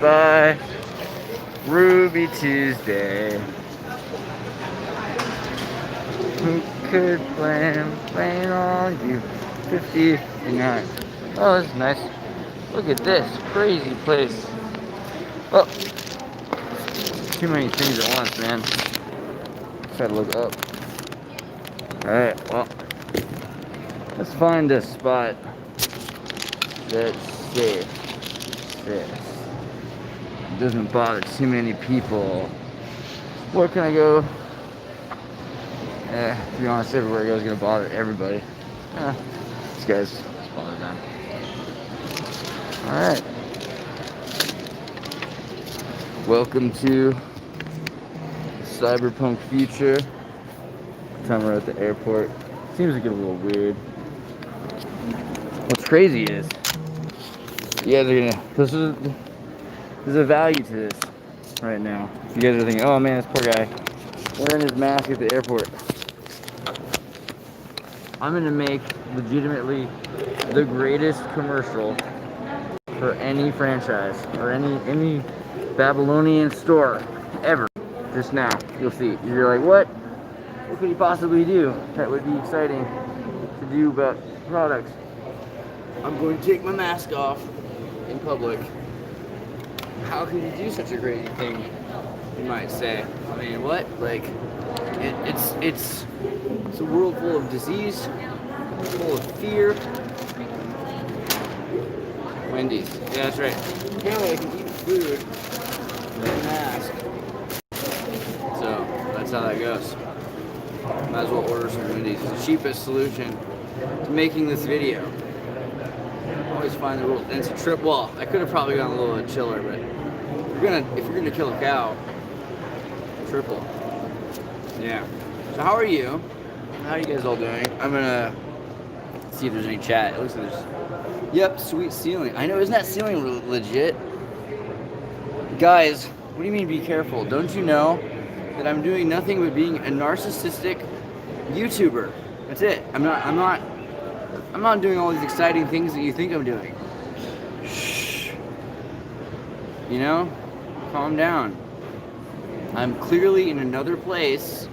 By Ruby Tuesday. Who could blame on you? 59. Oh, this is nice. Look at this crazy place. Oh, too many things at once, man. Try to look up. Alright, well, let's find a spot that's safe. Doesn't bother too many people. Where can I go? To be honest, everywhere I go is gonna bother everybody. These guys just bother them. Alright. Welcome to cyberpunk future. Time we're at the airport. Seems like a little weird. What's crazy is you guys are gonna there's a value to this right now. You guys are thinking, oh man, this poor guy wearing his mask at the airport. I'm gonna make legitimately the greatest commercial for any franchise or any Babylonian store ever. Just now, you'll see. You're like, what? What could he possibly do that would be exciting to do about products? I'm going to take my mask off in public. How could you do such a great thing, you might say? I mean, what? Like, it's a world full of disease, full of fear. Wendy's. Yeah, that's right. Apparently I can eat food with a mask. So, that's how that goes. Might as well order some Wendy's. It's the cheapest solution to making this video. Always find the rules. And it's a trip. Well, I could have probably gone a little bit chiller, but if you're gonna kill a cow, triple. Yeah. So how are you? How are you guys all doing? I'm gonna see if there's any chat. It looks like there's. Yep, sweet ceiling. I know, isn't that ceiling legit? Guys, what do you mean be careful? Don't you know that I'm doing nothing but being a narcissistic YouTuber? That's it. I'm not doing all these exciting things that you think I'm doing. Shh. You know? Calm down. I'm clearly in another place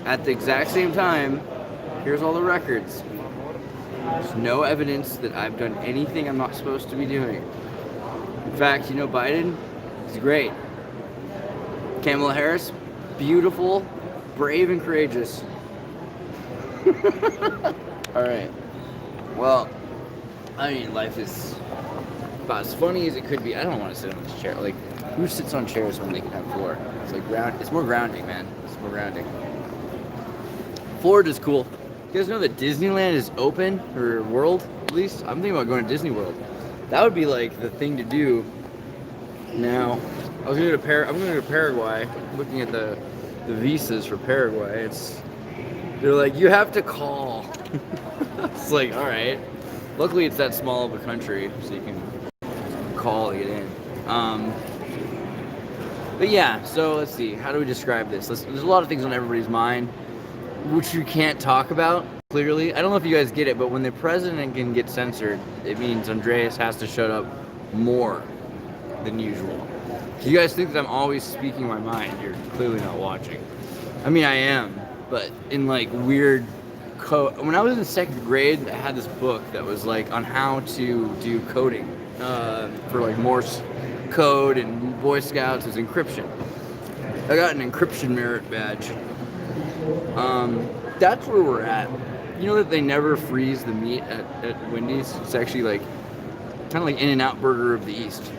at the exact same time. Here's all the records. There's no evidence that I've done anything I'm not supposed to be doing. In fact, you know, Biden, he's great. Kamala Harris, beautiful, brave, and courageous. Alright. Well, I mean, life is about as funny as it could be. I don't want to sit on this chair. Like, who sits on chairs when they can have floor? It's like it's more grounding, man. It's more grounding. Florida is cool. You guys know that Disneyland is open, or World, at least? I'm thinking about going to Disney World. That would be like the thing to do now. I'm going to go to Paraguay. I'm looking at the visas for Paraguay. They're like, you have to call. It's like, all right. Luckily, it's that small of a country, so you can call to get in. But yeah, so let's see. How do we describe this? There's a lot of things on everybody's mind, which you can't talk about, clearly. I don't know if you guys get it, but when the president can get censored, it means Andreas has to shut up more than usual. If you guys think that I'm always speaking my mind, you're clearly not watching. I mean, I am, but in like weird code. When I was in second grade, I had this book that was like on how to do coding for like Morse code and Boy Scouts as encryption. I got an encryption merit badge. That's where we're at. You know that they never freeze the meat at Wendy's? It's actually like kind of like In-N-Out Burger of the East.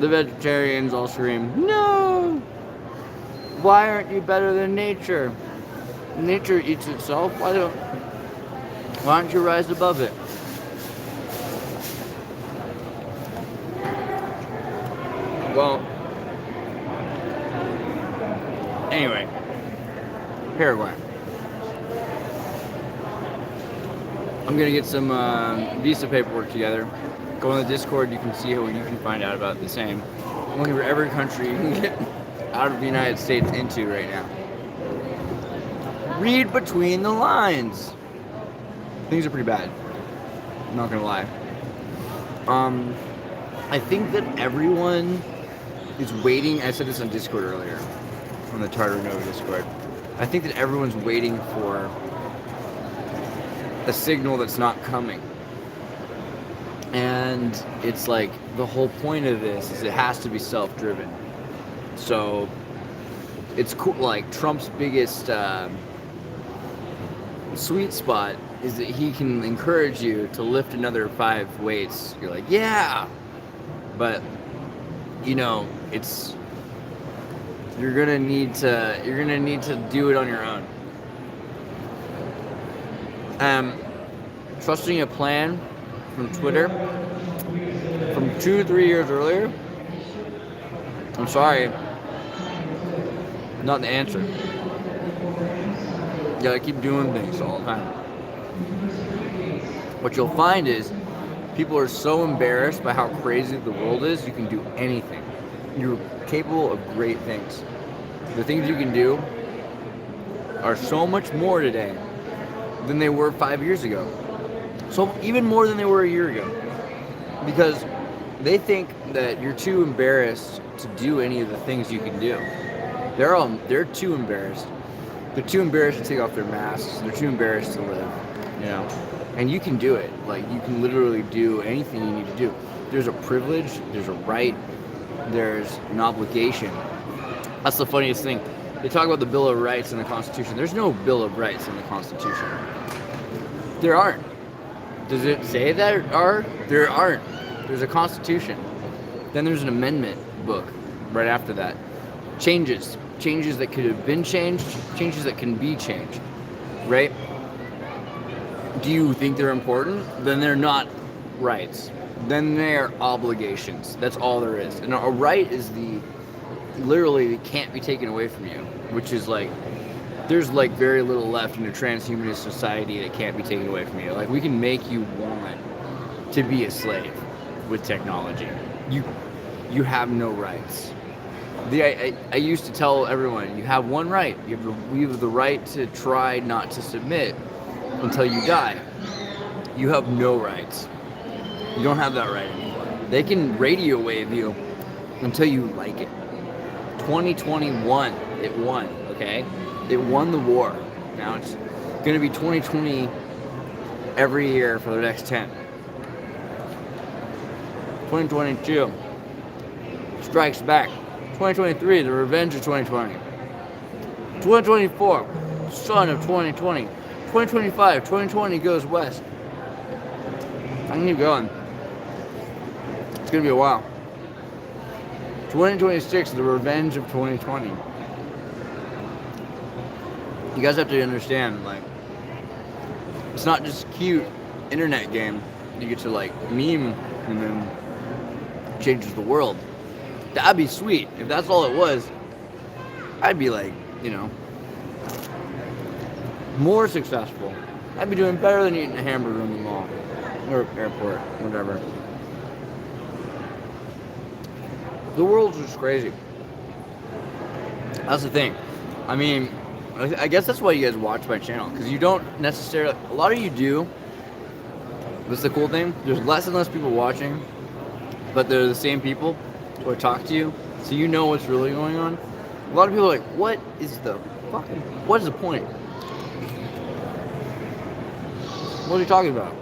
The vegetarians all scream, no! Why aren't you better than nature? Nature eats itself. Why don't you rise above it? Well, anyway, Paraguay. I'm gonna get some visa paperwork together. Go on the Discord, you can see what you can find out about the same. I'm looking for every country you can get out of the United States into right now. Read between the lines. Things are pretty bad. I'm not gonna lie. I think that everyone is waiting. I said this on Discord earlier, on the Tartar Nova Discord. I think that everyone's waiting for a signal that's not coming. And it's like the whole point of this is it has to be self-driven. So it's cool. Like Trump's biggest sweet spot is that he can encourage you to lift another 5 weights. You're like, yeah, but it's you're gonna need to do it on your own. Trusting a plan from Twitter from 2-3 years earlier, I'm sorry, not the answer. You gotta keep doing things all the time. What you'll find is people are so embarrassed by how crazy the world is, you can do anything. You're capable of great things. The things you can do are so much more today than they were 5 years ago. So even more than they were a year ago. Because they think that you're too embarrassed to do any of the things you can do. They're too embarrassed. They're too embarrassed to take off their masks. They're too embarrassed to live, And you can do it. Like, you can literally do anything you need to do. There's a privilege, there's a right, there's an obligation. That's the funniest thing. They talk about the Bill of Rights in the Constitution. There's no Bill of Rights in the Constitution. There aren't. Does it say there are? There aren't. There's a Constitution. Then there's an amendment book right after that. Changes that could have been changed, changes that can be changed, right? Do you think they're important? Then they're not rights. Then they're obligations. That's all there is. And a right is literally it can't be taken away from you, which is like, there's like very little left in a transhumanist society that can't be taken away from you. Like, we can make you want to be a slave with technology. You have no rights. I used to tell everyone, you have one right. You have the right to try not to submit until you die. You have no rights. You don't have that right anymore. They can radio wave you until you like it. 2021, it won, okay? It won the war. Now it's going to be 2020 every year for the next 10. 2022 strikes back. 2023, the revenge of 2020. 2024, son of 2020. 2025, 2020 goes west. I can keep going. It's going to be a while. 2026, the revenge of 2020. You guys have to understand, like, it's not just a cute internet game. You get to, like, meme and then it changes the world. That'd be sweet. If that's all it was, I'd be like, more successful. I'd be doing better than eating a hamburger in the mall or airport, whatever. The world's just crazy. That's the thing. I mean, I guess that's why you guys watch my channel, because you don't necessarily, a lot of you do. That's the cool thing. There's less and less people watching, but they're the same people who talk to you, so you know what's really going on. A lot of people are like, what is the point? What are you talking about?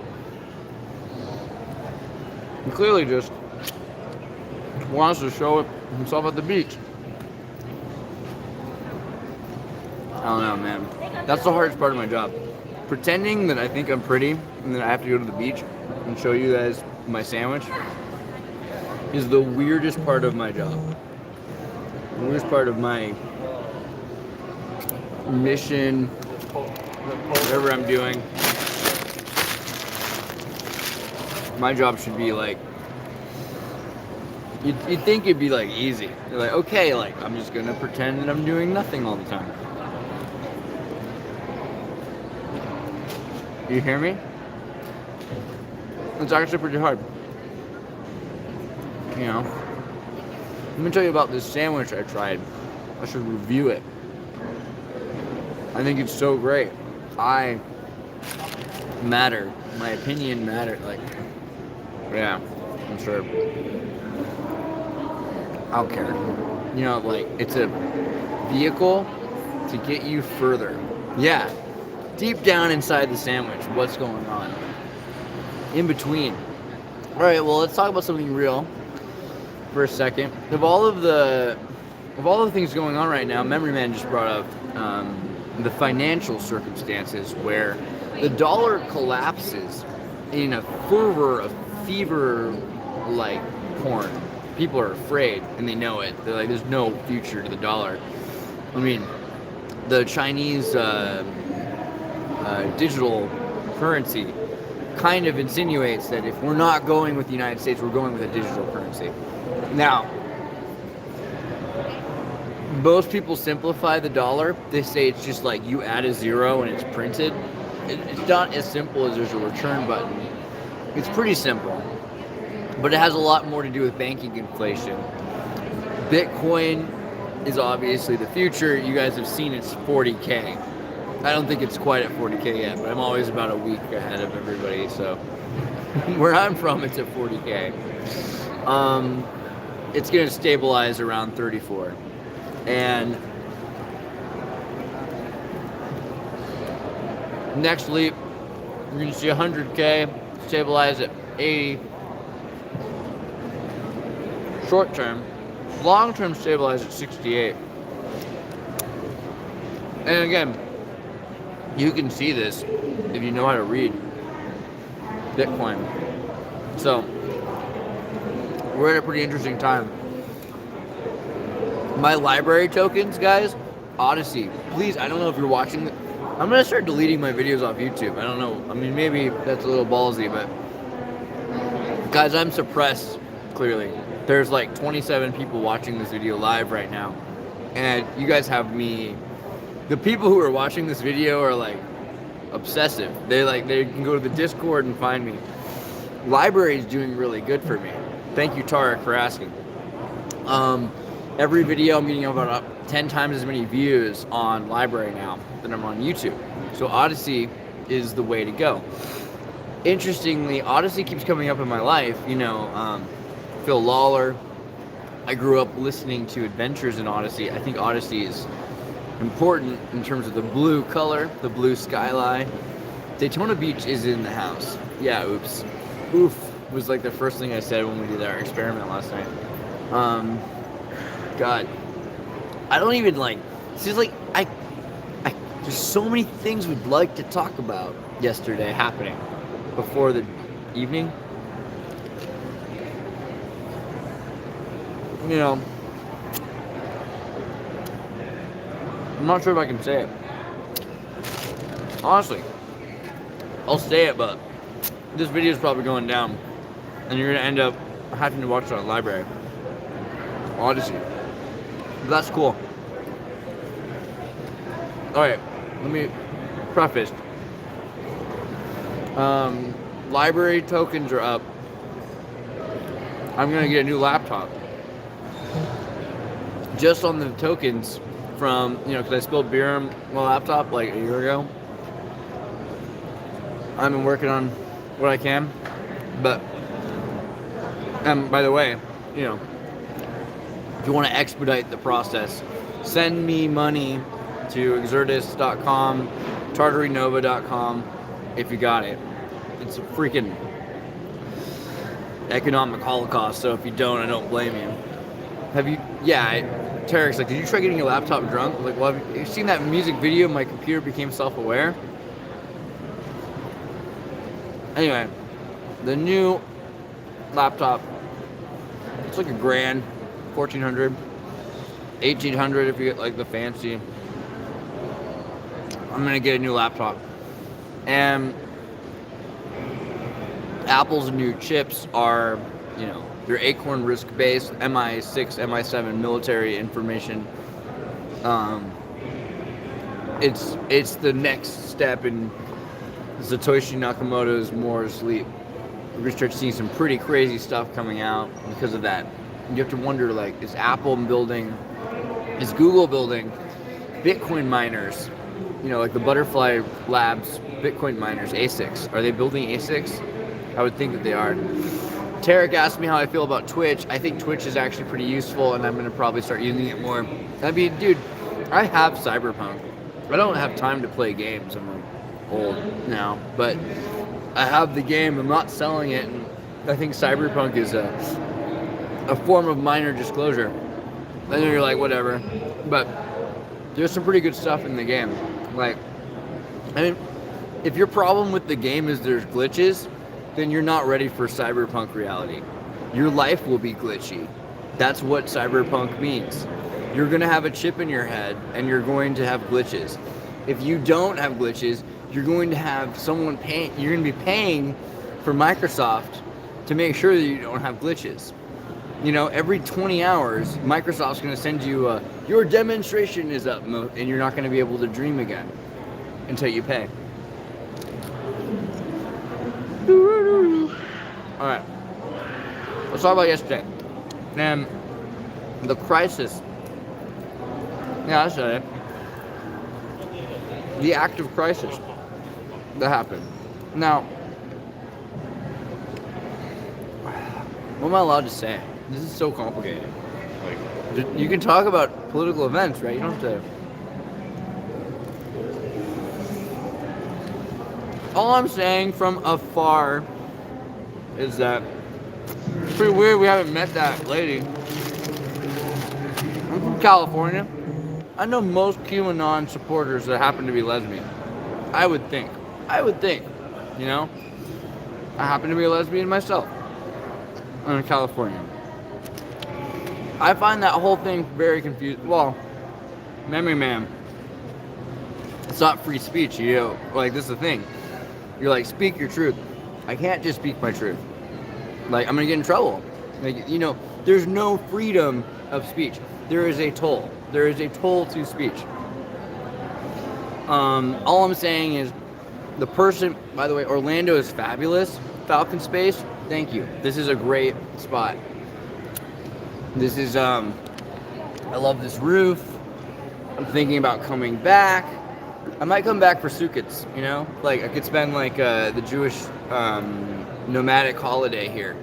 He clearly just wants to show himself at the beach. I don't know, man. That's the hardest part of my job. Pretending that I think I'm pretty and then I have to go to the beach and show you guys my sandwich is the weirdest part of my job. The weirdest part of my mission, whatever I'm doing. My job should be like, you'd think it'd be like easy. You're like, okay, like I'm just gonna pretend that I'm doing nothing all the time. You hear me? It's actually pretty hard. Let me tell you about this sandwich I tried. I should review it. I think it's so great. I matter. My opinion matters. Like, yeah. I'm sure. I don't care. You know, like, it's a vehicle to get you further. Yeah. Deep down inside the sandwich, what's going on? In between. Alright, well, let's talk about something real for a second. Of all the things going on right now, Memory Man just brought up the financial circumstances where the dollar collapses in a fervor of fever-like porn. People are afraid, and they know it. They're like, there's no future to the dollar. I mean, the Chinese digital currency kind of insinuates that if we're not going with the United States, we're going with a digital currency. Now, most people simplify the dollar. They say it's just like you add a zero and it's printed. It's not as simple as there's a return button. It's pretty simple, but it has a lot more to do with banking inflation. Bitcoin is obviously the future. You guys have seen it's 40K. I don't think it's quite at 40K yet, but I'm always about a week ahead of everybody, so where I'm from, it's at 40K. It's going to stabilize around 34. And next leap, we're going to see 100K, stabilize at 80. Short term. Long term, stabilize at 68. And again, you can see this if you know how to read Bitcoin. So, we're at a pretty interesting time. My library tokens, guys, Odyssey. Please, I don't know if you're watching. I'm going to start deleting my videos off YouTube. I don't know. I mean, maybe that's a little ballsy, but guys, I'm suppressed, clearly. There's like 27 people watching this video live right now. And you guys have me. The people who are watching this video are like obsessive. They can go to the Discord and find me. Library is doing really good for me. Thank you, Tarek, for asking. Every video I'm getting about 10 times as many views on library now than I'm on YouTube. So Odyssey is the way to go. Interestingly, Odyssey keeps coming up in my life. You know, Phil Lawler. I grew up listening to Adventures in Odyssey. I think Odyssey is important in terms of the blue color, the blue skyline. Daytona Beach is in the house. Yeah, oops. Oof was like the first thing I said when we did our experiment last night. God. I don't even like, it's just like, I there's so many things we'd like to talk about yesterday happening before the evening. You know, I'm not sure if I can say it. Honestly, I'll say it, but this video is probably going down, and you're gonna end up having to watch it on library. Odyssey. But that's cool. Alright, let me preface. Library tokens are up. I'm gonna get a new laptop. Just on the tokens from, you know, because I spilled beer on my laptop like a year ago. I've been working on what I can. But, by the way, you know, if you want to expedite the process, send me money to Xirtus.com, TartaryNova.com if you got it. It's a freaking economic holocaust, so if you don't, I don't blame you. Have you? Yeah, Tarek's like, did you try getting your laptop drunk? Like, well, have you seen that music video? My computer became self-aware. Anyway, the new laptop, it's like $1,000, $1,400, $1,800 if you get like the fancy. I'm gonna get a new laptop, and Apple's new chips are, you know, they're Acorn RISC-based, MI6, MI7 military information. It's the next step in Satoshi Nakamoto's Moore's Leap. We're gonna start seeing some pretty crazy stuff coming out because of that. You have to wonder, like, is Apple building, is Google building Bitcoin miners? You know, like the Butterfly Labs Bitcoin miners, ASICs. Are they building ASICs? I would think that they are. Tarek asked me how I feel about Twitch. I think Twitch is actually pretty useful, and I'm going to probably start using it more. I mean, dude, I have Cyberpunk. I don't have time to play games. I'm old now, but I have the game. I'm not selling it, and I think Cyberpunk is a form of minor disclosure. Then you're like, whatever. But there's some pretty good stuff in the game. Like, I mean, if your problem with the game is there's glitches, then you're not ready for cyberpunk reality. Your life will be glitchy. That's what cyberpunk means. You're going to have a chip in your head, and you're going to have glitches. If you don't have glitches, you're going to have someone paying. You're going to be paying for Microsoft to make sure that you don't have glitches. You know, every 20 hours, Microsoft's going to send you your demonstration is up, and you're not going to be able to dream again until you pay. Alright, let's talk about yesterday. And the crisis. Yeah, I said it. The act of crisis that happened. Now, what am I allowed to say? This is so complicated. Like, you can talk about political events, right? You don't have to. All I'm saying from afar is that it's pretty weird we haven't met that lady. I'm from California. I know most QAnon supporters that happen to be lesbian. I would think. You know? I happen to be a lesbian myself. I'm in California. I find that whole thing very confusing. Well, memory man. It's not free speech, you know? Like, this is the thing. You're like, speak your truth. I can't just speak my truth. Like, I'm gonna get in trouble. Like, you know, there's no freedom of speech. There is a toll. There is a toll to speech. All I'm saying is, the person, by the way, Orlando is fabulous. Falcon Space, thank you. This is a great spot. This is, I love this roof. I'm thinking about coming back. I might come back for Xirtus, you know? Like, I could spend, like, the Jewish nomadic holiday here.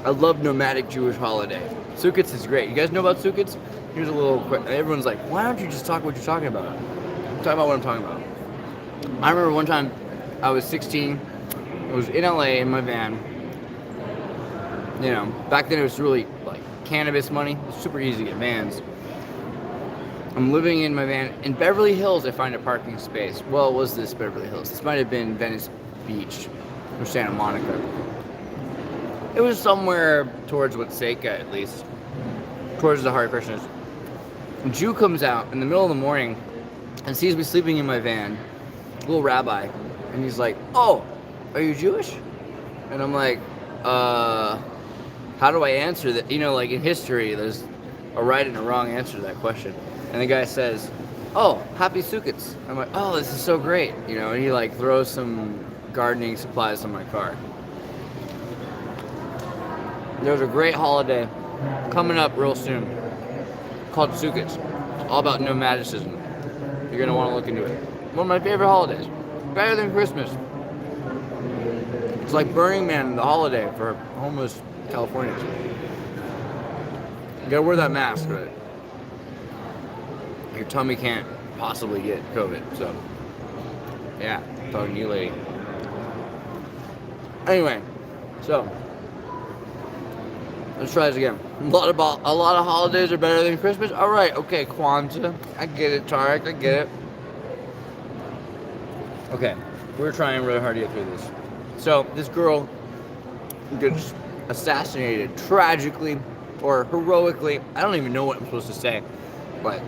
I love nomadic Jewish holiday. Xirtus is great. You guys know about Xirtus? Here's a little quick. Everyone's like, why don't you just talk what you're talking about? I'm talking about what I'm talking about. I remember one time I was 16. I was in LA in my van. You know, back then it was really, like, cannabis money. It was super easy to get vans. I'm living in my van. In Beverly Hills, I find a parking space. Well, was this Beverly Hills? This might have been Venice Beach or Santa Monica. It was somewhere towards Watseka, at least. Towards the Hare Krishnas. A Jew comes out in the middle of the morning and sees me sleeping in my van. A little rabbi. And he's like, oh, are you Jewish? And I'm like, how do I answer that? You know, like, in history, there's a right and a wrong answer to that question. And the guy says, oh, happy Xirtus. I'm like, oh, this is so great. You know, and he, like, throws some gardening supplies on my car. There's a great holiday coming up real soon called Xirtus. It's all about nomadicism. You're going to want to look into it. One of my favorite holidays. Better than Christmas. It's like Burning Man, the holiday for homeless Californians. You gotta wear that mask, right? Your tummy can't possibly get COVID, so yeah, talking to you, lady. Anyway, so let's try this again. A lot of holidays are better than Christmas. All right, okay, Kwanzaa, I get it. Tarek, I get it. Okay, we're trying really hard to get through this. So this girl gets assassinated tragically or heroically. I don't even know what I'm supposed to say, but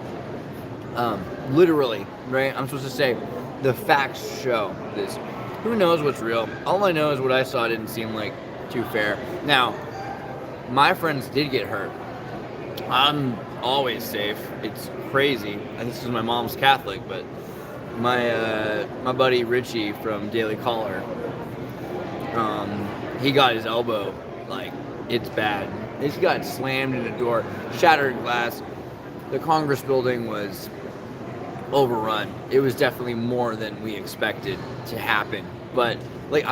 literally, right? I'm supposed to say the facts show this. Who knows what's real? All I know is what I saw didn't seem like too fair. Now, my friends did get hurt. I'm always safe. It's crazy. And this is my mom's Catholic, but my buddy Richie from Daily Caller, he got his elbow, like, it's bad. He got slammed in a door, shattered glass. The Congress building was overrun. It was definitely more than we expected to happen. But, like,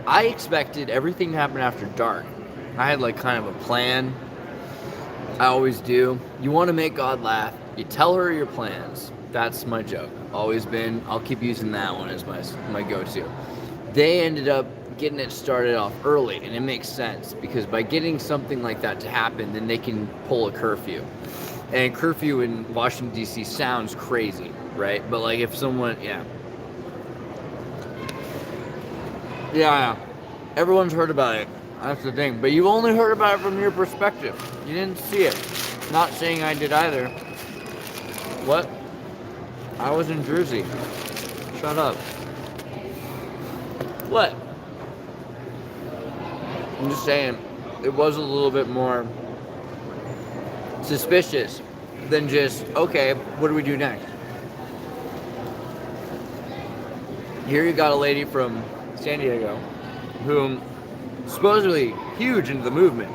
I expected everything to happen after dark. I had like kind of a plan. I always do. You want to make God laugh, you tell her your plans. That's my joke. Always been. I'll keep using that one as my go-to. They ended up getting it started off early, and it makes sense because by getting something like that to happen, then they can pull a curfew. And curfew in Washington, D.C. sounds crazy, right? But like if someone, yeah, everyone's heard about it. That's the thing. But you've only heard about it from your perspective. You didn't see it. Not saying I did either. What? I was in Jersey. Shut up. What? I'm just saying, it was a little bit more suspicious than just, okay, what do we do next? Here you got a lady from San Diego who supposedly huge into the movement,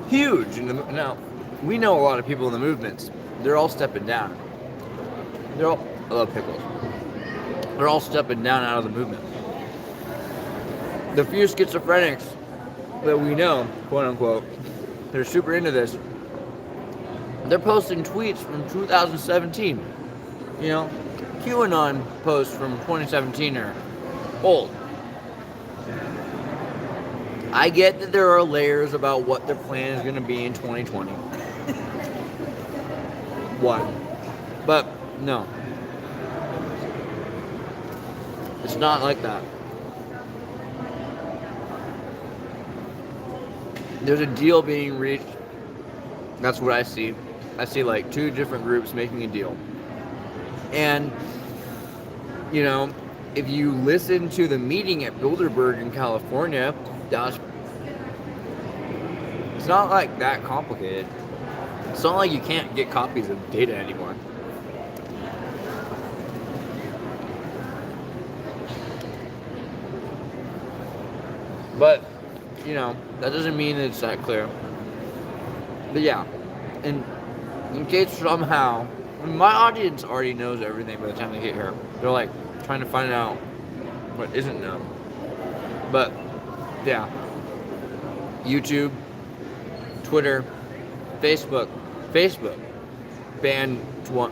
huge into the, now we know a lot of people in the movements. They're all stepping down. I love pickles. They're all stepping down out of the movement. The few schizophrenics that we know, quote unquote, they're super into this. They're posting tweets from 2017. QAnon posts from 2017 are old. I get that there are layers about what their plan is going to be in 2020. One. But no. It's not like that. There's a deal being reached. That's what I see. I see like two different groups making a deal. And, if you listen to the meeting at Bilderberg in California, it's not like that complicated. It's not like you can't get copies of data anymore. But, that doesn't mean it's that clear. But yeah, and in case somehow, my audience already knows everything by the time they get here. They're like trying to find out what isn't known. But yeah, YouTube, Twitter, Facebook banned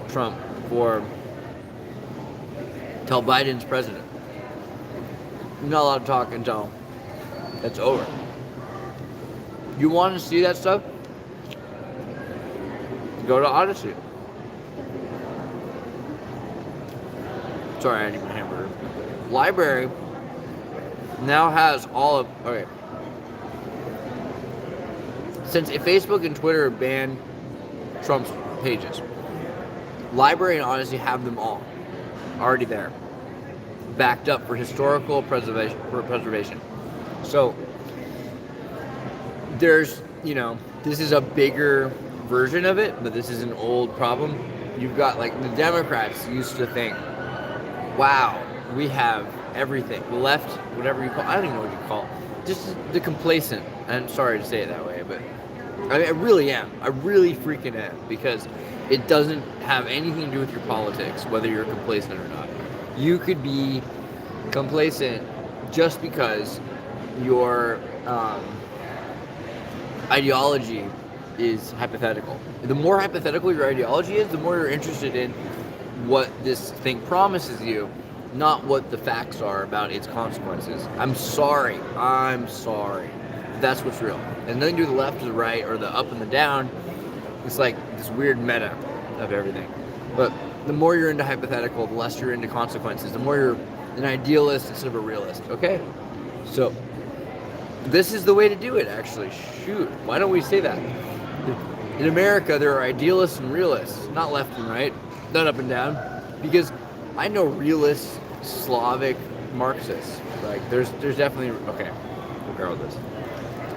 Trump for until Biden's president. You're not allowed to talk until it's over. You want to see that stuff? Go to Odyssey. Sorry, I need my hamburger. Library now has all of... Okay. Since Facebook and Twitter banned Trump's pages, Library and Odyssey have them all already there, backed up for historical preservation. So there's, this is a bigger version of it, but this is an old problem. You've got like the Democrats used to think, wow, we have everything. The left, whatever you call, I don't even know what you call it. Just the complacent. I'm sorry to say it that way, but I really am. I really freaking am, because it doesn't have anything to do with your politics, whether you're complacent or not. You could be complacent just because your ideology is hypothetical. The more hypothetical your ideology is, the more you're interested in what this thing promises you, not what the facts are about its consequences. I'm sorry. That's what's real. And nothing to do with the left or the right or the up and the down. It's like this weird meta of everything. But the more you're into hypothetical, the less you're into consequences. The more you're an idealist instead of a realist. Okay? So this is the way to do it, actually. Shoot. Why don't we say that? In America, there are idealists and realists, not left and right, not up and down. Because I know realist, Slavic, Marxists. Like, there's definitely... Okay. Regardless.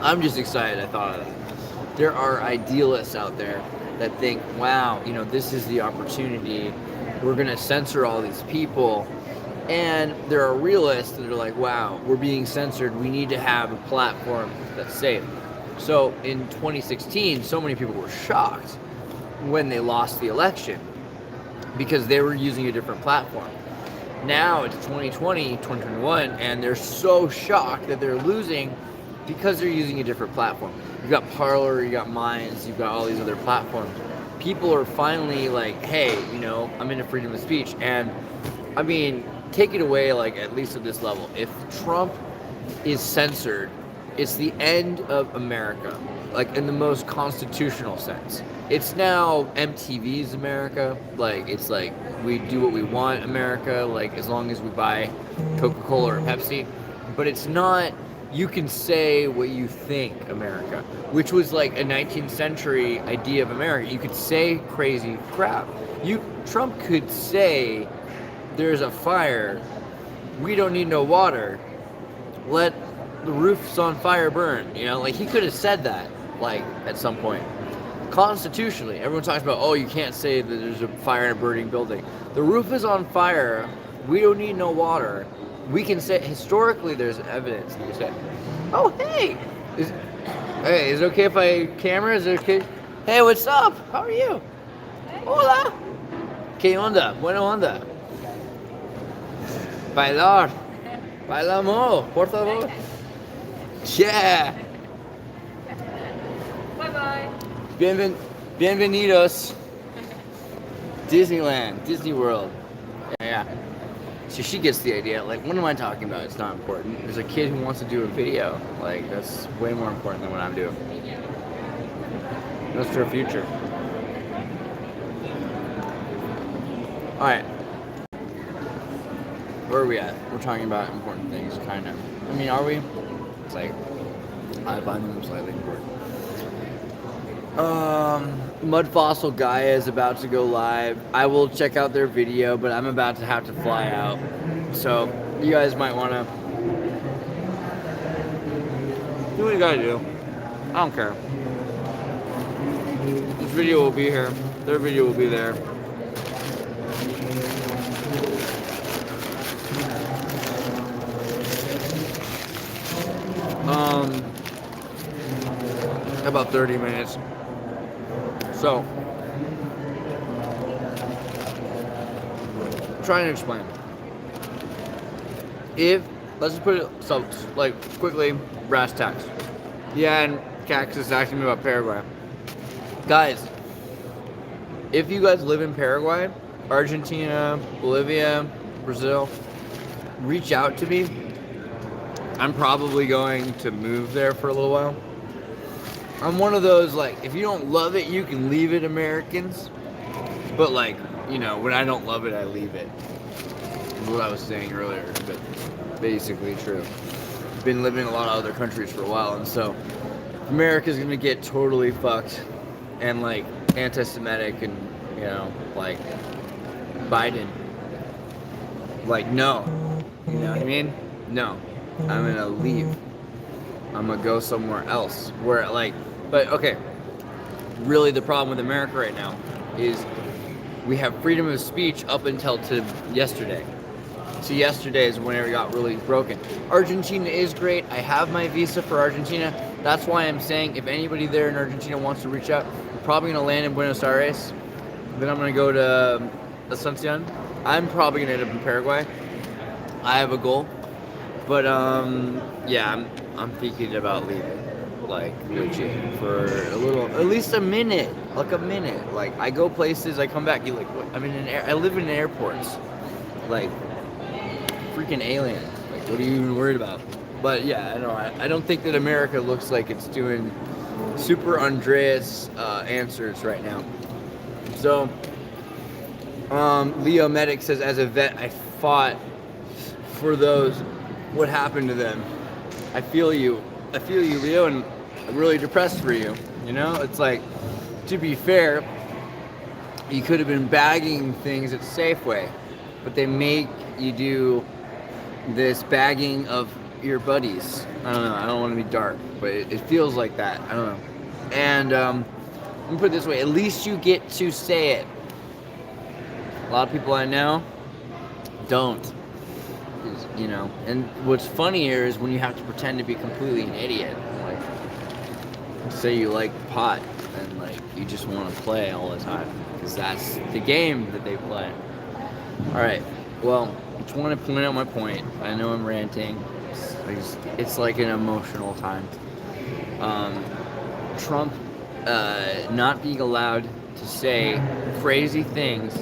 I'm just excited I thought of that. There are idealists out there that think, wow, this is the opportunity. We're going to censor all these people. And there are realists that are like, wow, we're being censored. We need to have a platform that's safe. So in 2016, so many people were shocked when they lost the election because they were using a different platform. Now it's 2020, 2021, and they're so shocked that they're losing because they're using a different platform. You've got Parler, you got Minds, you've got all these other platforms. People are finally like, hey, you know, I'm into freedom of speech. And I mean, take it away, like, at least at this level. If Trump is censored, it's the end of America, like, in the most constitutional sense. It's now MTV's America. Like, it's like, we do what we want America, like, as long as we buy Coca-Cola or Pepsi. But it's not, you can say what you think America, which was like a 19th century idea of America. You could say crazy crap. Trump could say, there's a fire, we don't need no water, let the roof's on fire burn, you know, like, he could have said that, like, at some point. Constitutionally, everyone talks about, oh, you can't say that there's a fire in a burning building. The roof is on fire, we don't need no water. We can say, historically, there's evidence that you say, oh, hey, is it okay if I camera? Is it okay? Hey, what's up? How are you? Hola. ¿Qué onda? Bueno onda. Bailar. Bailamos, por favor. Yeah. Bye-bye. Bienvenidos. Disneyland, Disney World. Yeah. So she gets the idea. Like, what am I talking about? It's not important. There's a kid who wants to do a video. Like, that's way more important than what I'm doing. That's her future. Alright. Where are we at? We're talking about important things, kind of. I mean, are we? It's like, I find them slightly important. Mud Fossil Gaia is about to go live. I will check out their video, but I'm about to have to fly out. So, you guys might want to do what you gotta do. I don't care. This video will be here. Their video will be there. About 30 minutes. So, I'm trying to explain. Let's just put it so, like, quickly, brass tacks. Yeah, and Cactus asking me about Paraguay. Guys, if you guys live in Paraguay, Argentina, Bolivia, Brazil, reach out to me. I'm probably going to move there for a little while. I'm one of those, like, if you don't love it, you can leave it, Americans. But, like, you know, when I don't love it, I leave it. Is what I was saying earlier, but basically true. Been living in a lot of other countries for a while, and so America's gonna get totally fucked and, like, anti-Semitic and, you know, like, Biden. Like, no. You know what I mean? No. I'm gonna leave. I'm gonna go somewhere else. Where, like, but okay. Really, the problem with America right now is we have freedom of speech up until to yesterday. So yesterday is when it got really broken. Argentina is great. I have my visa for Argentina. That's why I'm saying if anybody there in Argentina wants to reach out, I'm probably gonna land in Buenos Aires. Then I'm gonna go to Asuncion. I'm probably gonna end up in Paraguay. I have a goal. But yeah, I'm thinking about leaving, like, legit, for a little, at least a minute, like a minute. Like, I go places, I come back, you like, what? I live in airports, like, freaking alien. Like, what are you even worried about? But yeah, I don't think that America looks like it's doing super Andreas answers right now. So, Leo Medic says, as a vet, I fought for those. What happened to them? I feel you, Leo, and I'm really depressed for you. You know, it's like, to be fair, you could have been bagging things at Safeway, but they make you do this bagging of your buddies. I don't know. I don't want to be dark, but it feels like that. I don't know. And let me put it this way: at least you get to say it. A lot of people I know don't. You know, and what's funnier is when you have to pretend to be completely an idiot, like, say you like pot and, like, you just want to play all the time because that's the game that they play. All right, well, just want to point out my point. I know I'm ranting. It's like an emotional time. Trump not being allowed to say crazy things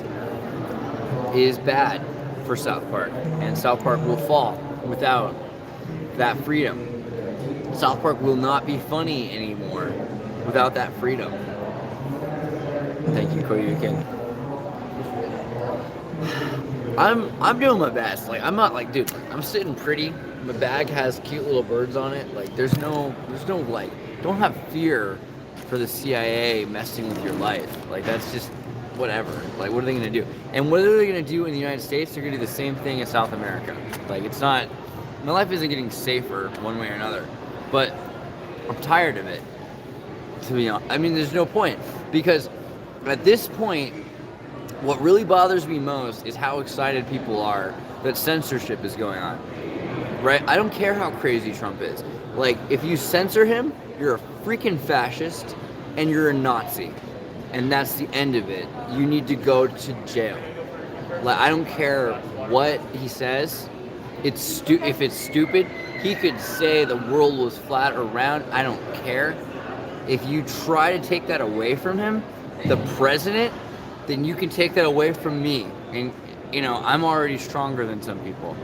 is bad for South Park, and South Park will fall without that freedom. South Park will not be funny anymore without that freedom. Thank you, Koyukin. I'm doing my best. Like, I'm not like, dude, I'm sitting pretty. My bag has cute little birds on it. Like, there's no like, don't have fear for the CIA messing with your life. Like, that's just whatever. Like, what are they gonna do? And what are they gonna do in the United States? They're gonna do the same thing in South America. Like, it's not, my life isn't getting safer one way or another. But I'm tired of it, to be honest. I mean, there's no point, because at this point, what really bothers me most is how excited people are that censorship is going on, right? I don't care how crazy Trump is. Like, if you censor him, you're a freaking fascist and you're a Nazi, and that's the end of it. You need to go to jail. Like, I don't care what he says. If it's stupid, he could say the world was flat or round. I don't care. If you try to take that away from him, the president, then you can take that away from me. And, you know, I'm already stronger than some people.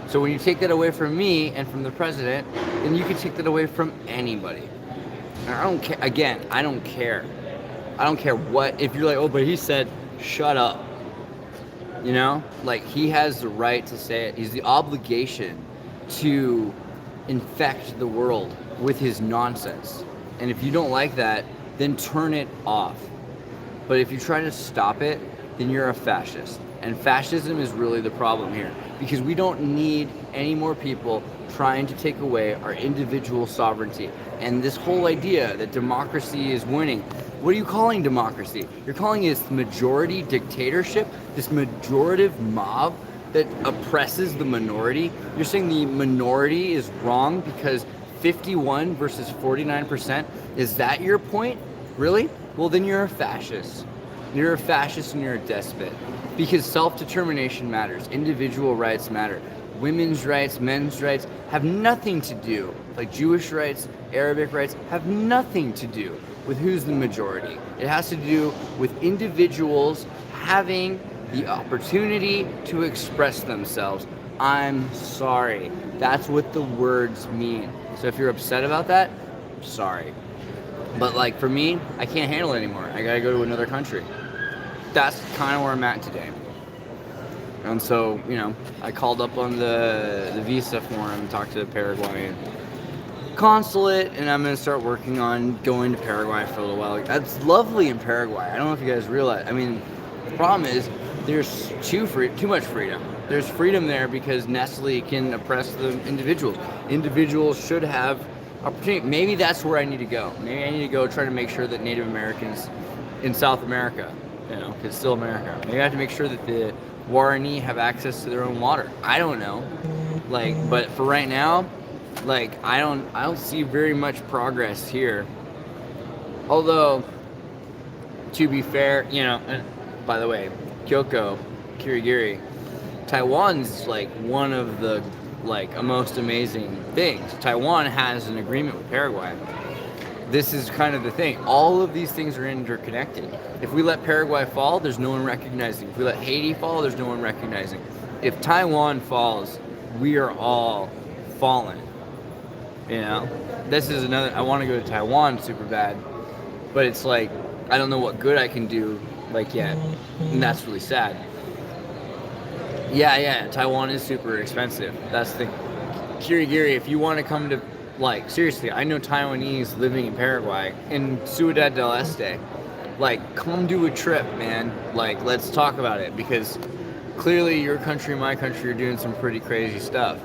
So when you take that away from me and from the president, then you can take that away from anybody. And I don't care. Again, I don't care. I don't care what. If you're like, oh, but he said, shut up. You know? Like, he has the right to say it. He's the obligation to infect the world with his nonsense. And if you don't like that, then turn it off. But if you try to stop it, then you're a fascist. And fascism is really the problem here, because we don't need any more people trying to take away our individual sovereignty. And this whole idea that democracy is winning, what are you calling democracy? You're calling it this majority dictatorship, this majorative mob that oppresses the minority. You're saying the minority is wrong because 51 versus 49%? Is that your point? Really? Well, then you're a fascist. You're a fascist and you're a despot. Because self-determination matters. Individual rights matter. Women's rights, men's rights have nothing to do, like Jewish rights, Arabic rights, have nothing to do with who's the majority. It has to do with individuals having the opportunity to express themselves. I'm sorry. That's what the words mean. So if you're upset about that, I'm sorry. But like for me, I can't handle it anymore. I gotta go to another country. That's kind of where I'm at today. And so, you know, I called up on the visa forum, talked to the Paraguayan consulate, and I'm gonna start working on going to Paraguay for a little while. That's lovely in Paraguay. I don't know if you guys realize. I mean, the problem is there's too much freedom. There's freedom there because Nestle can oppress the individuals. Individuals should have opportunity. Maybe that's where I need to go. Maybe I need to go try to make sure that Native Americans in South America, you know, 'cause it's still America. Maybe I have to make sure that the Guarani have access to their own water. I don't know. Like, but for right now, like, I don't see very much progress here. Although, to be fair, you know, and by the way, Kyoko, Kirigiri, Taiwan's like one of the like most amazing things. Taiwan has an agreement with Paraguay. This is kind of the thing. All of these things are interconnected. If we let Paraguay fall, there's no one recognizing. If we let Haiti fall, there's no one recognizing. If Taiwan falls, we are all fallen. You know? This is another, I want to go to Taiwan super bad, but it's like, I don't know what good I can do, like, yet. And that's really sad. Yeah, Taiwan is super expensive. That's the thing. Kirigiri, if you want to come to, like, seriously, I know Taiwanese living in Paraguay, in Ciudad del Este. Like, come do a trip, man. Like, let's talk about it, because clearly your country and my country are doing some pretty crazy stuff.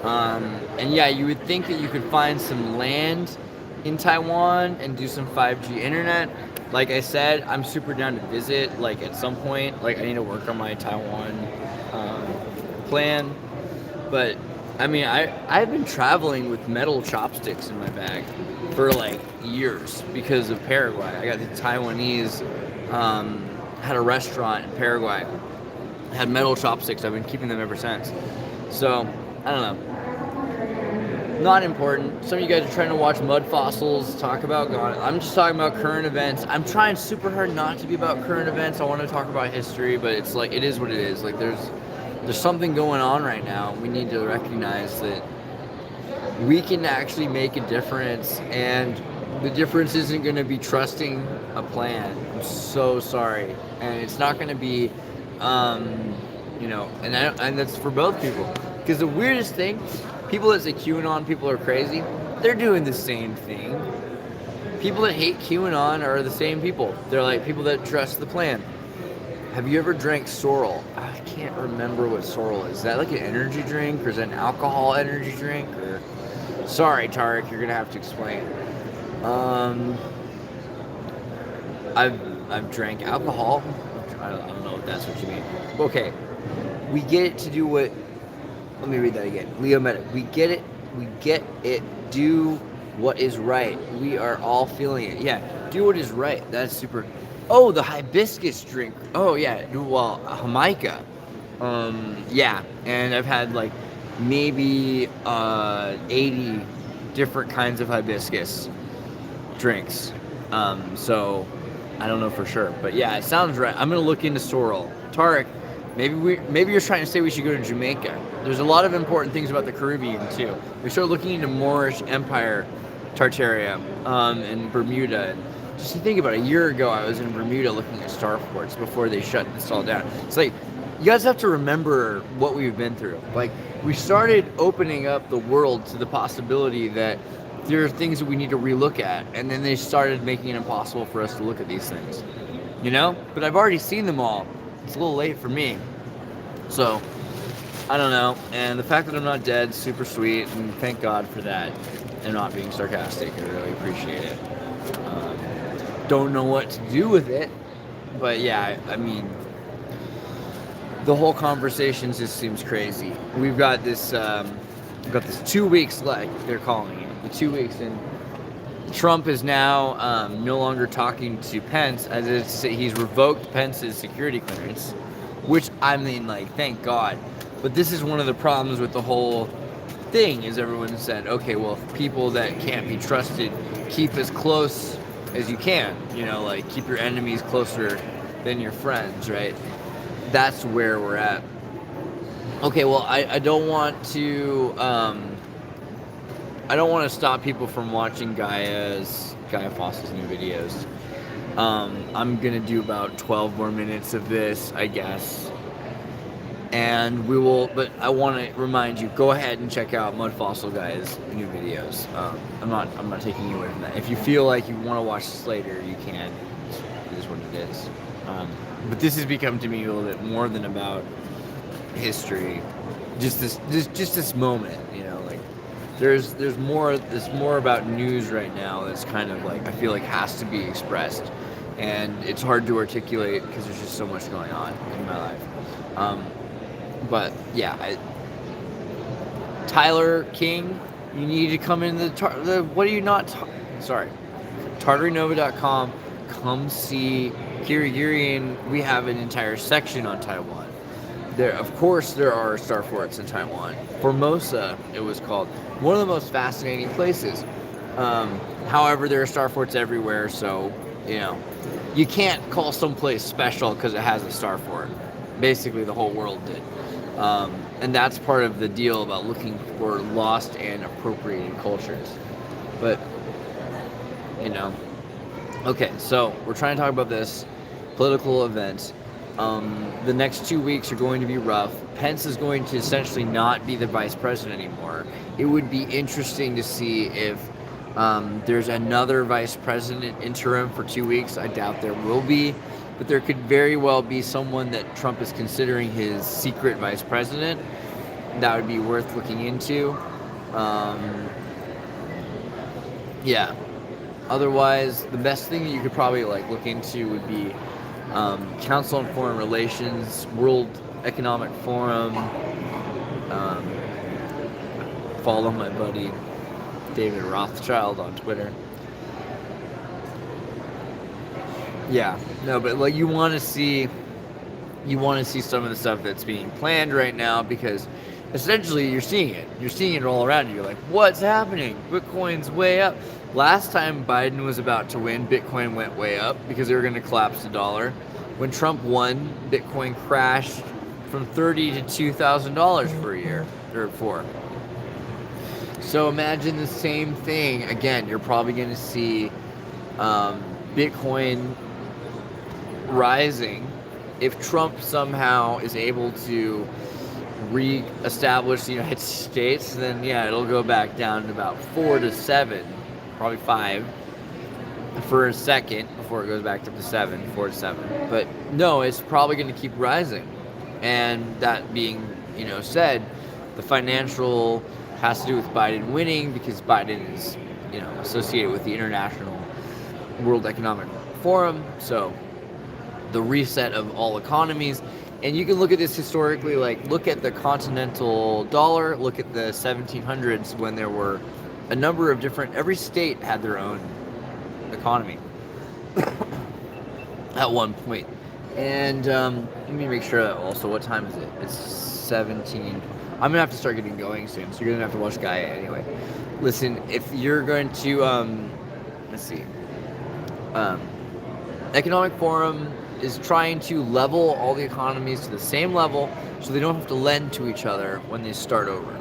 And yeah, you would think that you could find some land in Taiwan and do some 5G internet. Like I said, I'm super down to visit, like, at some point. Like, I need to work on my Taiwan plan. But I mean, I've been traveling with metal chopsticks in my bag for like years because of Paraguay. I got the Taiwanese, had a restaurant in Paraguay, I had metal chopsticks. I've been keeping them ever since. So, I don't know. Not important. Some of you guys are trying to watch mud fossils, talk about God. I'm just talking about current events. I'm trying super hard not to be about current events. I want to talk about history, but it's like, it is what it is. Like, there's something going on right now. We need to recognize that we can actually make a difference, and the difference isn't going to be trusting a plan. I'm so sorry. And it's not going to be, and that's for both people. Because the weirdest thing, people that say QAnon people are crazy, they're doing the same thing. People that hate QAnon are the same people. They're like people that trust the plan. Have you ever drank Sorrel? I can't remember what Sorrel is. Is that like an energy drink, or is it an alcohol energy drink? Or sorry, Tarek, you're gonna have to explain. I've drank alcohol. I don't know if that's what you mean. Okay, we get it to do what. Let me read that again. Leo Medic. We get it. Do what is right. We are all feeling it. Yeah. Do what is right. That's super. Oh, the hibiscus drink. Oh yeah. Well, Jamaica. Yeah. And I've had like maybe 80 different kinds of hibiscus drinks. So I don't know for sure, but yeah, it sounds right. I'm gonna look into Sorrel. Tarek. Maybe you're trying to say we should go to Jamaica. There's a lot of important things about the Caribbean too. We started looking into Moorish Empire, Tartaria, and Bermuda. And just to think about it, a year ago I was in Bermuda looking at starports before they shut this all down. It's like, you guys have to remember what we've been through. Like, we started opening up the world to the possibility that there are things that we need to relook at, and then they started making it impossible for us to look at these things. You know? But I've already seen them all. It's a little late for me. So, I don't know. And the fact that I'm not dead, super sweet, and thank God for that. And not being sarcastic. I really appreciate it. Don't know what to do with it. But yeah, I mean, the whole conversation just seems crazy. We've got this 2 weeks left, they're calling it. The 2 weeks, and Trump is now no longer talking to Pence, as he's revoked Pence's security clearance, which, I mean, like, thank God. But this is one of the problems with the whole thing, is everyone said, okay, well, people that can't be trusted, keep as close as you can, you know, like, keep your enemies closer than your friends, right? That's where we're at. Okay, well, I don't want to stop people from watching Gaia Foss's new videos. I'm gonna do about 12 more minutes of this, I guess. And we will, but I want to remind you, go ahead and check out Mud Fossil Guy's new videos. I'm not taking you away from that. If you feel like you want to watch this later, you can. It is what it is. But this has become to me a little bit more than about history. Just this moment, you know, like there's more about news right now that's kind of like, I feel like has to be expressed, and it's hard to articulate because there's just so much going on in my life. But yeah, Tyler King, you need to come in what are you not? Sorry, TartaryNova.com. Come see Kirigirian. We have an entire section on Taiwan. There, of course, there are star forts in Taiwan. Formosa, it was called. One of the most fascinating places. However, there are star forts everywhere, so, you know, you can't call someplace special because it has a star fort. Basically, the whole world did. And that's part of the deal about looking for lost and appropriated cultures. But, you know, okay, so we're trying to talk about this political event. The next 2 weeks are going to be rough. Pence is going to essentially not be the vice president anymore. It would be interesting to see if there's another vice president interim for 2 weeks. I doubt there will be, but there could very well be someone that Trump is considering his secret vice president. That would be worth looking into. Yeah. Otherwise, the best thing that you could probably look into would be Council on Foreign Relations, World Economic Forum. Follow my buddy David Rothschild on Twitter. Yeah, no, but you want to see you want to see some of the stuff that's being planned right now, because essentially you're seeing it. You're seeing it all around you. You're like, what's happening? Bitcoin's way up. Last time Biden was about to win, Bitcoin went way up because they were going to collapse the dollar. When Trump won, Bitcoin crashed from $30,000 to $2,000 for a year, or for. So imagine the same thing. Again, you're probably going to see Bitcoin rising. If Trump somehow is able to re-establish the United States, then yeah, it'll go back down to about 4 to 7, probably 5 for a second before it goes back up to 7, 4 to 7. But no, it's probably going to keep rising. And that being, said, the financial has to do with Biden winning, because Biden is, associated with the International World Economic Forum. So the reset of all economies. And you can look at this historically, like look at the continental dollar, look at the 1700s when there were a number of different, every state had their own economy at one point. And let me make sure that also, what time is it? It's 17. I'm going to have to start getting going soon, so you're going to have to watch Gaia anyway. Listen, if you're going to, let's see, Economic Forum is trying to level all the economies to the same level so they don't have to lend to each other when they start over.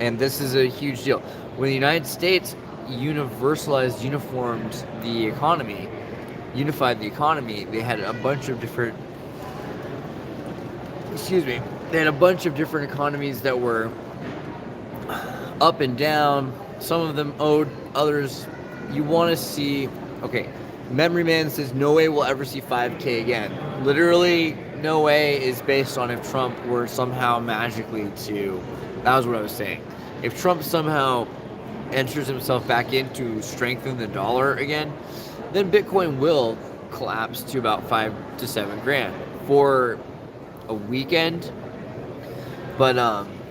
And this is a huge deal. When the United States universalized, unified the economy, they had a bunch of different, they had a bunch of different economies that were up and down. Some of them owed, others you want to see. Okay, Memory Man says no way we'll ever see 5K again. Literally, no way is based on if Trump were somehow magically to, that was what I was saying. If Trump somehow enters himself back in to strengthen the dollar again, then Bitcoin will collapse to about 5 to 7 grand for a weekend. But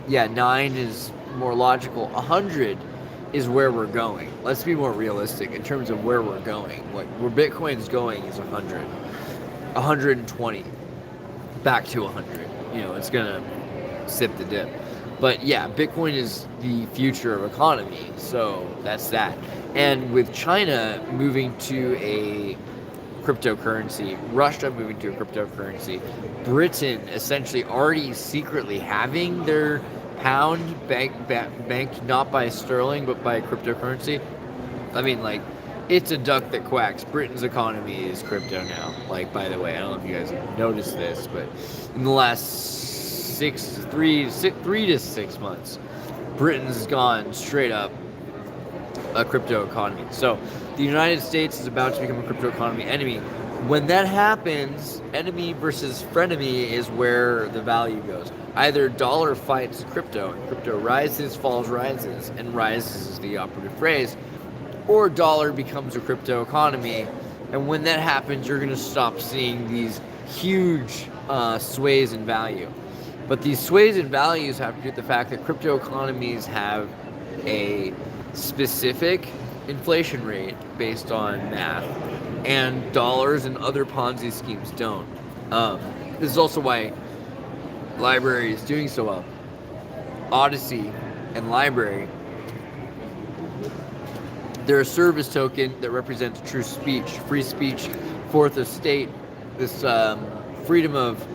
9 is more logical. 100 is where we're going. Let's be more realistic in terms of where we're going. Where Bitcoin's going is 100, 120, back to 100. It's gonna sip the dip. But yeah, Bitcoin is the future of economy. So that's that. And with China moving to a cryptocurrency, Russia moving to a cryptocurrency, Britain essentially already secretly having their pound banked not by sterling but by cryptocurrency. I mean, it's a duck that quacks. Britain's economy is crypto now. By the way, I don't know if you guys have noticed this, but in the last 3 to 6 months, Britain's gone straight up a crypto economy. So the United States is about to become a crypto economy enemy. When that happens, enemy versus frenemy is where the value goes. Either dollar fights crypto, and crypto rises, falls, rises, and rises is the operative phrase, or dollar becomes a crypto economy. And when that happens, you're going to stop seeing these huge sways in value. But these sways in values have to do with the fact that crypto economies have a specific inflation rate based on math, and dollars and other Ponzi schemes don't. This is also why Library is doing so well. Odyssey and Library, they're a service token that represents true speech, free speech, fourth estate. This freedom of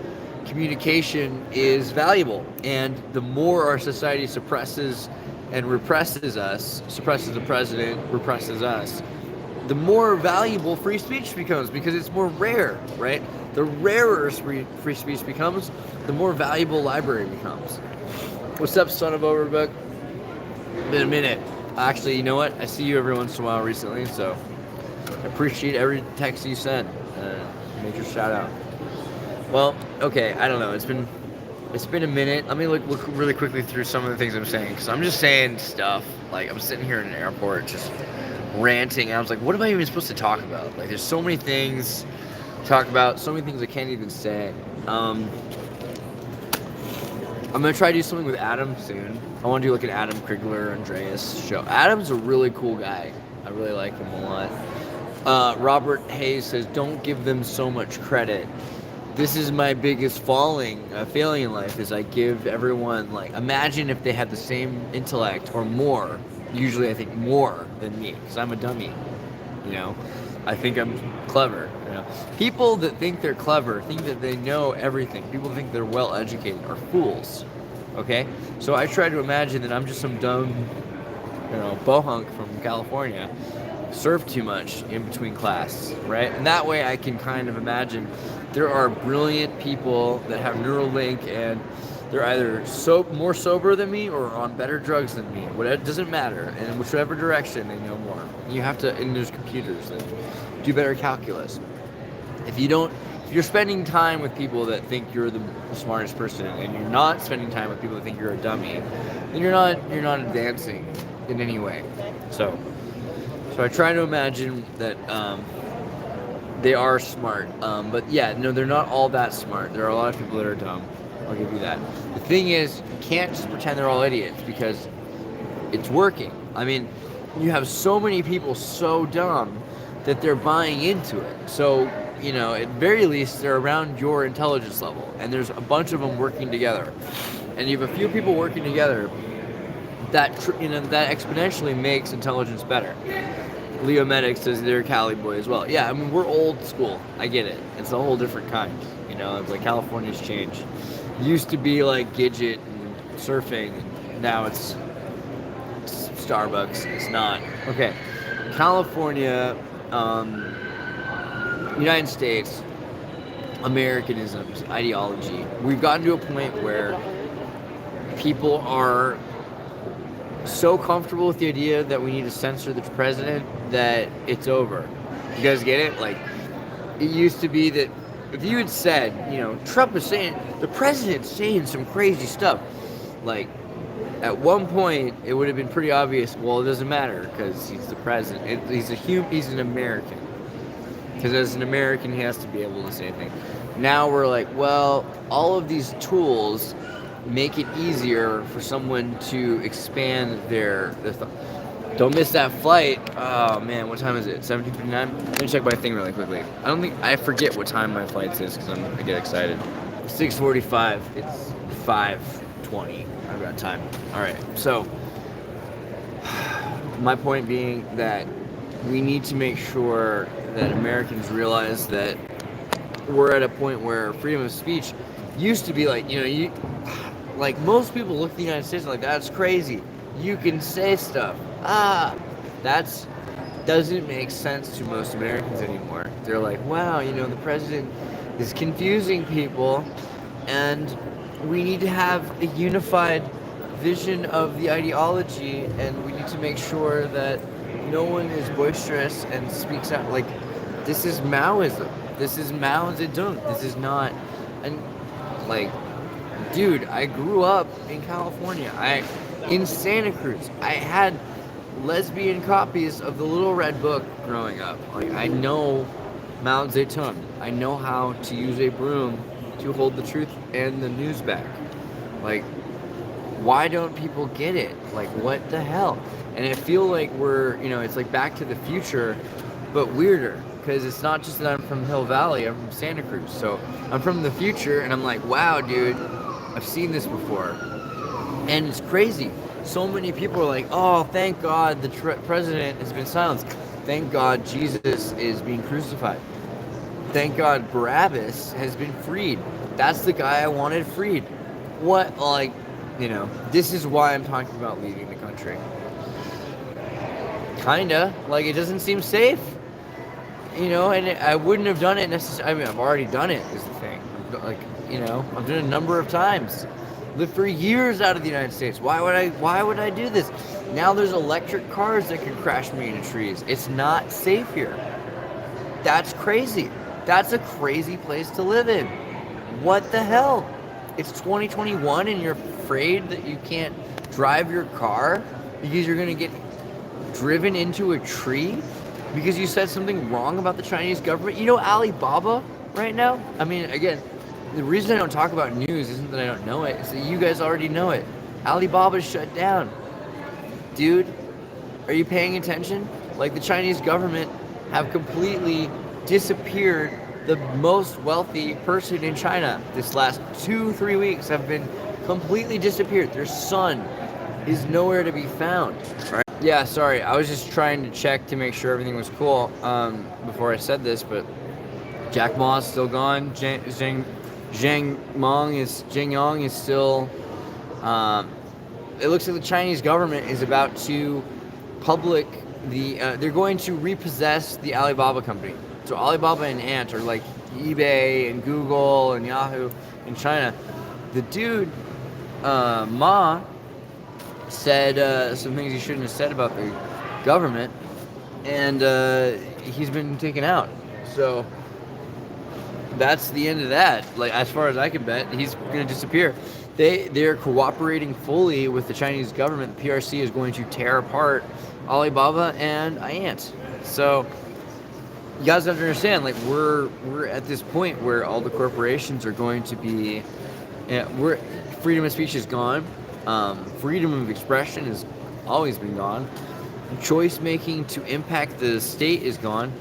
communication is valuable, and the more our society suppresses and represses us, suppresses the president, represses us, the more valuable free speech becomes, because it's more rare, right? The rarer free speech becomes, the more valuable library becomes. What's up, son of Overbook? Been a minute. Actually, you know what? I see you every once in a while recently, so I appreciate every text you send. Major shout out. Well, okay, I don't know. It's been a minute. Let me look really quickly through some of the things I'm saying, because I'm just saying stuff. I'm sitting here in an airport just ranting, and I was like, what am I even supposed to talk about? There's so many things to talk about, so many things I can't even say. I'm going to try to do something with Adam soon. I want to do an Adam Krigler, Andreas show. Adam's a really cool guy. I really like him a lot. Robert Hayes says, don't give them so much credit. this is my biggest failing in life, is I give everyone, like, imagine if they had the same intellect or more. Usually I think more than me, because I'm a dummy, you know. I think I'm clever, you know. People that think they're clever think that they know everything. People that think they're well educated are fools, okay? So I try to imagine that I'm just some dumb, you know, bohunk from California, serve too much in between class, right? And that way I can kind of imagine there are brilliant people that have Neuralink, and they're either more sober than me or on better drugs than me. It doesn't matter. And in whichever direction, they know more. You have to, and there's computers that do better calculus. If you're spending time with people that think you're the smartest person, and you're not spending time with people that think you're a dummy, then you're not advancing in any way. So I try to imagine that they are smart, but yeah, no, they're not all that smart. There are a lot of people that are dumb. I'll give you that. The thing is, you can't just pretend they're all idiots, because it's working. I mean, you have so many people so dumb that they're buying into it. So, you know, at very least, they're around your intelligence level, and there's a bunch of them working together. And you have a few people working together, that exponentially makes intelligence better. Leo Medic says they're a Cali boy as well. Yeah, I mean, we're old school. I get it. It's a whole different kind. You know, it's like California's changed. Used to be like Gidget and surfing, and now it's Starbucks. It's not. Okay. California, United States, Americanisms, ideology. We've gotten to a point where people are so comfortable with the idea that we need to censor the president that it's over. You guys get it? Like, it used to be that if you had said, you know, Trump is saying, the president's saying some crazy stuff, like, at one point it would have been pretty obvious, well, it doesn't matter because he's the president. He's an American. Because as an American, he has to be able to say anything. Now we're like, well, all of these tools make it easier for someone to expand their thought. Don't miss that flight. Oh man, what time is it? 17:59. Let me check my thing really quickly. I forget what time my flight is because I get excited. 6:45. It's 5:20. I've got time. All right. So my point being that we need to make sure that Americans realize that we're at a point where freedom of speech used to be like, you know, like most people look at the United States and like, that's crazy. You can say stuff. That doesn't make sense to most Americans anymore. They're like, wow, you know, the president is confusing people, and we need to have a unified vision of the ideology, and we need to make sure that no one is boisterous and speaks out. Like, this is Maoism. This is Mao Zedong. This is not, and like, dude, I grew up in California. In Santa Cruz. I had lesbian copies of the Little Red Book growing up. Like, I know Mao Zedong. I know how to use a broom to hold the truth and the news back. Like, why don't people get it? Like, what the hell? And I feel like we're, you know, it's like Back to the Future, but weirder. Because it's not just that I'm from Hill Valley, I'm from Santa Cruz. So I'm from the future, and I'm like, wow, dude, I've seen this before. And it's crazy. So many people are like, oh, thank God the president has been silenced. Thank God Jesus is being crucified. Thank God Barabbas has been freed. That's the guy I wanted freed. What, like, you know, this is why I'm talking about leaving the country. Kinda. Like, it doesn't seem safe. You know, and I wouldn't have done it necessarily. I mean, I've already done it, is the thing. Like, you know, I've done it a number of times. Lived for years out of the United States. Why would I do this? Now there's electric cars that can crash me into trees. It's not safe here. That's crazy. That's a crazy place to live in. What the hell? It's 2021 and you're afraid that you can't drive your car because you're going to get driven into a tree because you said something wrong about the Chinese government? You know Alibaba right now? I mean, again, the reason I don't talk about news isn't that I don't know it, it's that you guys already know it. Alibaba's shut down. Dude, are you paying attention? Like, the Chinese government have completely disappeared the most wealthy person in China this last 2-3 weeks have been completely disappeared. Their son is nowhere to be found. Right? Yeah, sorry. I was just trying to check to make sure everything was cool before I said this, but Jack Ma is still gone. Zhang Yang is still. It looks like the Chinese government is about to public they're going to repossess the Alibaba company. So Alibaba and Ant are like eBay and Google and Yahoo in China. The dude Ma said some things he shouldn't have said about the government, and he's been taken out. So that's the end of that. Like, as far as I can bet, he's going to disappear. They're cooperating fully with the Chinese government. The PRC is going to tear apart Alibaba and Ant. So you guys have to understand, like, we're at this point where all the corporations are going to be, freedom of speech is gone. Freedom of expression has always been gone. Choice making to impact the state is gone.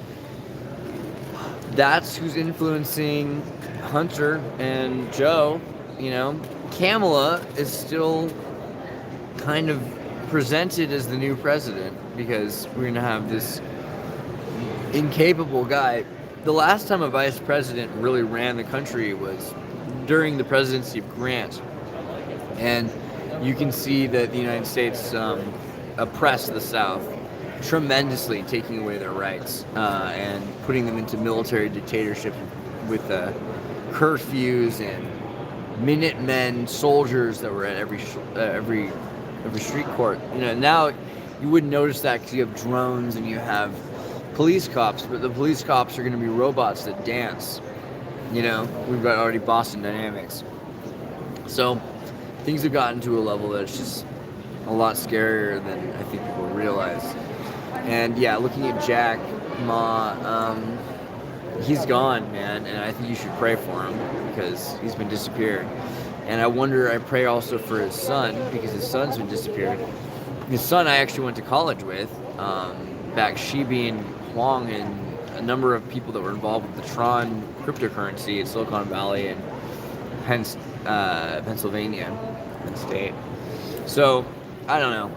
That's who's influencing Hunter and Joe. Kamala is still kind of presented as the new president because we're going to have this incapable guy. The last time a vice president really ran the country was during the presidency of Grant. And you can see that the United States oppressed the South tremendously, taking away their rights and putting them into military dictatorship with curfews and Minutemen soldiers that were at every street court. Now you wouldn't notice that because you have drones and you have police cops, but the police cops are going to be robots that dance. We've got already Boston Dynamics. So things have gotten to a level that's just a lot scarier than I think people realize. And yeah, looking at Jack Ma, he's gone, man, and I think you should pray for him because he's been disappeared. And I pray also for his son because his son's been disappeared. His son I actually went to college with, back Shibi and Huang and a number of people that were involved with the Tron cryptocurrency in Silicon Valley and Pennsylvania, Penn State. So, I don't know.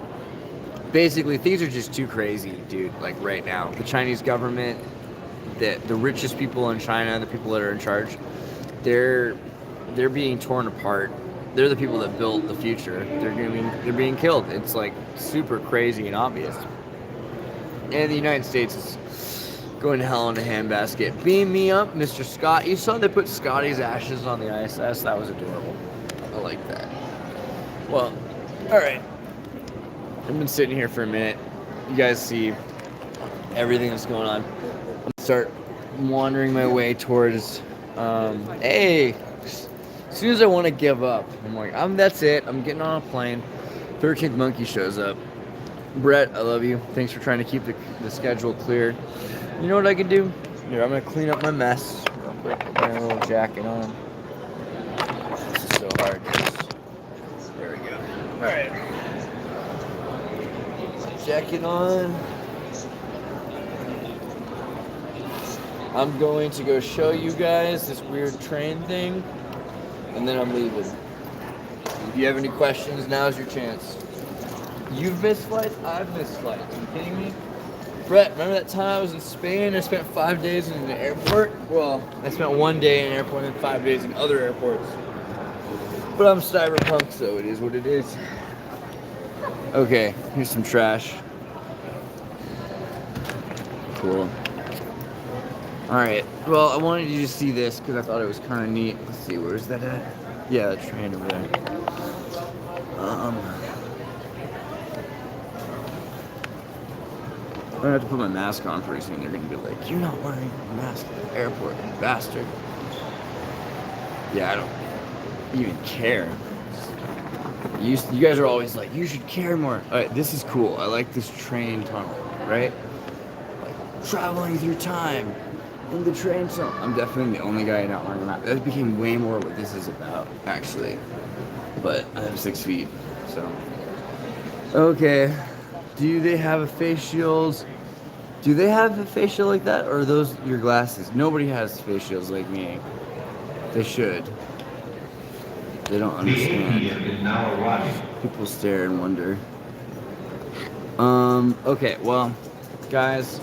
Basically, things are just too crazy, dude, like right now. The Chinese government, the richest people in China, the people that are in charge, they're being torn apart. They're the people that built the future. They're being killed. It's like super crazy and obvious. And the United States is going to hell in a handbasket. Beam me up, Mr. Scott. You saw they put Scotty's ashes on the ISS? That was adorable. I like that. Well, alright. I've been sitting here for a minute. You guys see everything that's going on. I'm going to start wandering my way towards, hey, as soon as I want to give up, I'm like, that's it. I'm getting on a plane. 13th Monkey shows up. Brett, I love you. Thanks for trying to keep the schedule clear. You know what I can do? Here, I'm going to clean up my mess real quick. Put my little jacket on. This is so hard. There we go. All right. Jacket on. I'm going to go show you guys this weird train thing, and then I'm leaving. If you have any questions, now's your chance. You've missed flights? I've missed flights. Are you kidding me? Brett, remember that time I was in Spain? I spent 5 days in an airport? Well, I spent 1 day in an airport and 5 days in other airports. But I'm cyberpunk, so it is what it is. Okay, here's some trash. Cool. Alright, well, I wanted you to see this because I thought it was kind of neat. Let's see, where's that at? Yeah, the train over there. I'm gonna have to put my mask on pretty soon. They're gonna be like, "You're not wearing a mask at the airport, you bastard." Yeah, I don't even care. You guys are always like, "You should care more." Alright, this is cool. I like this train tunnel, right? Like, traveling through time in the train tunnel. I'm definitely the only guy not wearing a mask. That became way more what this is about, actually. But I have 6 feet, so. Okay. Do they have a face shield? Do they have a face shield like that, or are those your glasses? Nobody has face shields like me. They should. They don't understand. People stare and wonder. Okay, well, guys,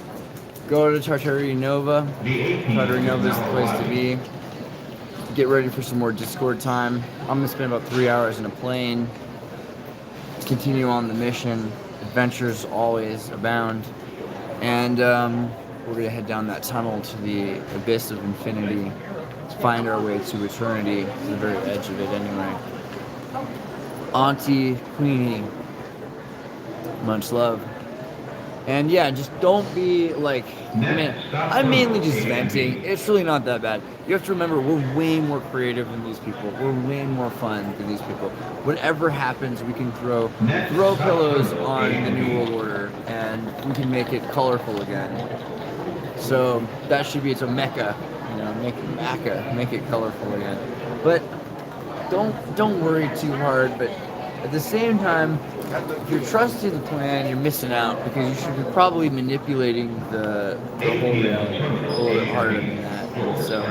go to Tartaria Nova. Tartaria Nova is the place to be. Get ready for some more Discord time. I'm gonna spend about 3 hours in a plane. Continue on the mission. Adventures always abound. And we're gonna head down that tunnel to the abyss of infinity to find our way to eternity, to the very edge of it anyway. Auntie, Queenie, much love. And yeah, just don't be like, I'm mainly just venting. It's really not that bad. You have to remember, we're way more creative than these people. We're way more fun than these people. Whatever happens, we can throw pillows on the New World Order, and we can make it colorful again. So that should be, it's a mecca, make it colorful again. But don't worry too hard. But at the same time, if you're trusting the plan, you're missing out, because you should be probably manipulating the whole reality a little bit harder than that. So,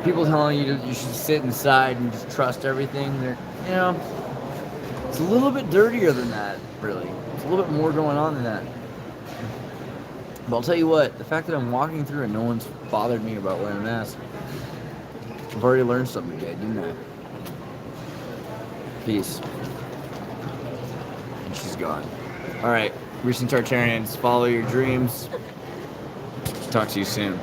people telling you you should sit inside and just trust everything, it's a little bit dirtier than that, really. It's a little bit more going on than that. But I'll tell you what, the fact that I'm walking through and no one's bothered me about wearing a mask, I've already learned something today, didn't I? Peace. She's gone. Alright, recent Tartarians, follow your dreams. Talk to you soon.